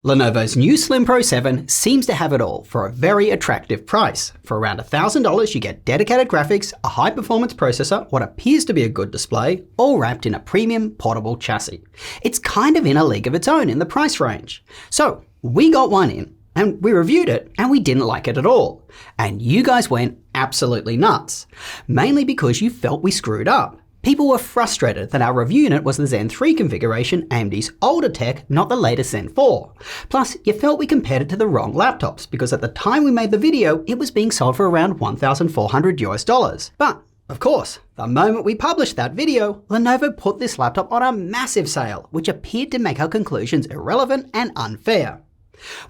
Lenovo's new Slim Pro 7 seems to have it all for a very attractive price. For around $1,000 you get dedicated graphics, a high-performance processor, what appears to be a good display, all wrapped in a premium portable chassis. It's kind of in a league of its own in the price range. So we got one in, and we reviewed it, and we didn't like it at all. And you guys went absolutely nuts. Mainly because you felt we screwed up. People were frustrated that our review unit was the Zen 3 configuration, AMD's older tech, not the latest Zen 4. Plus, you felt we compared it to the wrong laptops, because at the time we made the video, it was being sold for around $1,400 US. But, of course, the moment we published that video, Lenovo put this laptop on a massive sale, which appeared to make our conclusions irrelevant and unfair.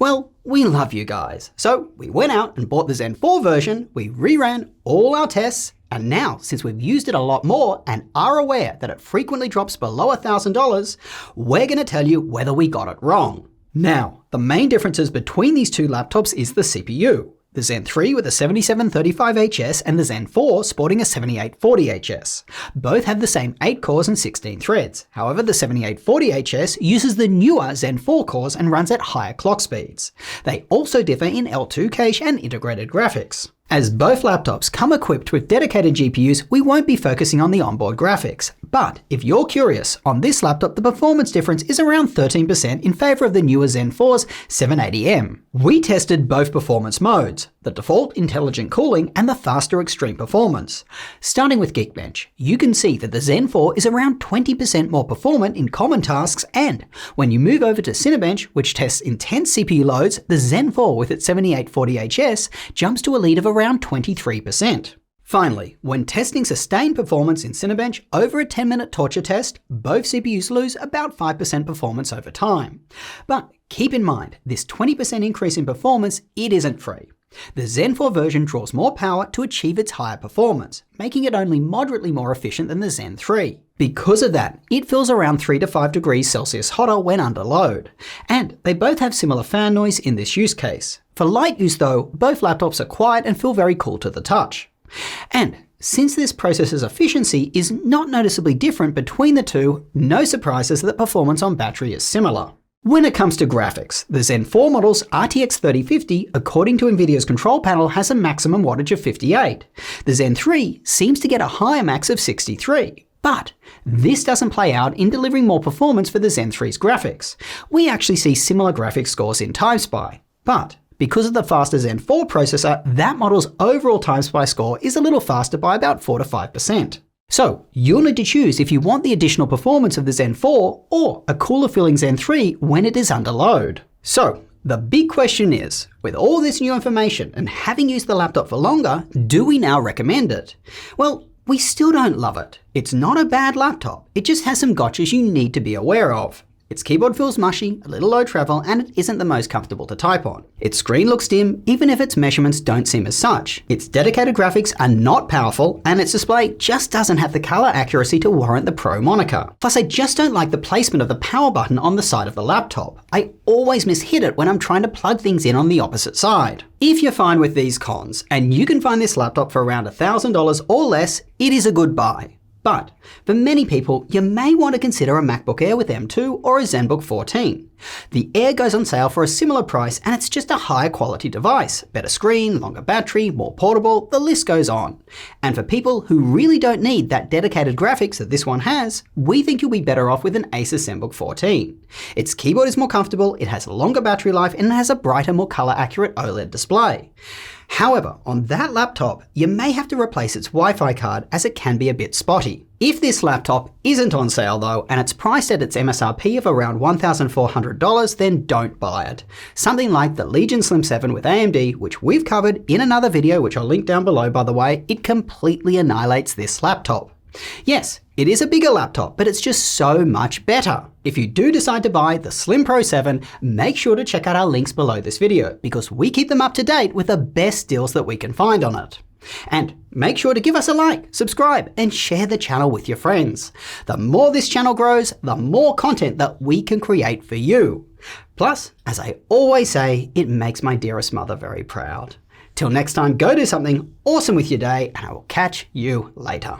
Well, we love you guys. So we went out and bought the Zen 4 version, we reran all our tests, and now, since we've used it a lot more and are aware that it frequently drops below $1,000, we're going to tell you whether we got it wrong. Now, the main differences between these two laptops is the CPU. The Zen 3 with a 7735HS and the Zen 4 sporting a 7840HS. Both have the same 8 cores and 16 threads. However, the 7840HS uses the newer Zen 4 cores and runs at higher clock speeds. They also differ in L2 cache and integrated graphics. As both laptops come equipped with dedicated GPUs, we won't be focusing on the onboard graphics. But if you're curious, on this laptop the performance difference is around 13% in favour of the newer Zen 4's 780M. We tested both performance modes, the default intelligent cooling and the faster extreme performance. Starting with Geekbench, you can see that the Zen 4 is around 20% more performant in common tasks, and when you move over to Cinebench, which tests intense CPU loads, the Zen 4 with its 7840HS jumps to a lead of around 23%. Finally, when testing sustained performance in Cinebench over a 10-minute torture test, both CPUs lose about 5% performance over time. But keep in mind, this 20% increase in performance, it isn't free. The Zen 4 version draws more power to achieve its higher performance, making it only moderately more efficient than the Zen 3. Because of that, it feels around 3 to 5 degrees Celsius hotter when under load. And they both have similar fan noise in this use case. For light use though, both laptops are quiet and feel very cool to the touch. And since this processor's efficiency is not noticeably different between the two, no surprises that performance on battery is similar. When it comes to graphics, the Zen 4 model's RTX 3050, according to Nvidia's control panel, has a maximum wattage of 58. The Zen 3 seems to get a higher max of 63. But this doesn't play out in delivering more performance for the Zen 3's graphics. We actually see similar graphics scores in TimeSpy. But because of the faster Zen 4 processor, that model's overall TimeSpy score is a little faster by about 4 to 5%. So you'll need to choose if you want the additional performance of the Zen 4 or a cooler feeling Zen 3 when it is under load. So the big question is, with all this new information and having used the laptop for longer, do we now recommend it? Well, we still don't love it. It's not a bad laptop, it just has some gotchas you need to be aware of. Its keyboard feels mushy, a little low travel, and it isn't the most comfortable to type on. Its screen looks dim, even if its measurements don't seem as such. Its dedicated graphics are not powerful, and its display just doesn't have the color accuracy to warrant the Pro moniker. Plus, I just don't like the placement of the power button on the side of the laptop. I always mishit it when I'm trying to plug things in on the opposite side. If you're fine with these cons, and you can find this laptop for around $1,000 or less, it is a good buy. But for many people, you may want to consider a MacBook Air with M2 or a ZenBook 14. The Air goes on sale for a similar price and it's just a higher quality device. Better screen, longer battery, more portable, the list goes on. And for people who really don't need that dedicated graphics that this one has, we think you'll be better off with an Asus ZenBook 14. Its keyboard is more comfortable, it has a longer battery life, and it has a brighter, more color accurate OLED display. However, on that laptop, you may have to replace its Wi-Fi card as it can be a bit spotty. If this laptop isn't on sale though, and it's priced at its MSRP of around $1,400, then don't buy it. Something like the Legion Slim 7 with AMD, which we've covered in another video, which I'll link down below by the way, it completely annihilates this laptop. Yes, it is a bigger laptop, but it's just so much better. If you do decide to buy the Slim Pro 7, make sure to check out our links below this video, because we keep them up to date with the best deals that we can find on it. And make sure to give us a like, subscribe, and share the channel with your friends. The more this channel grows, the more content that we can create for you. Plus, as I always say, it makes my dearest mother very proud. Till next time, go do something awesome with your day, and I will catch you later.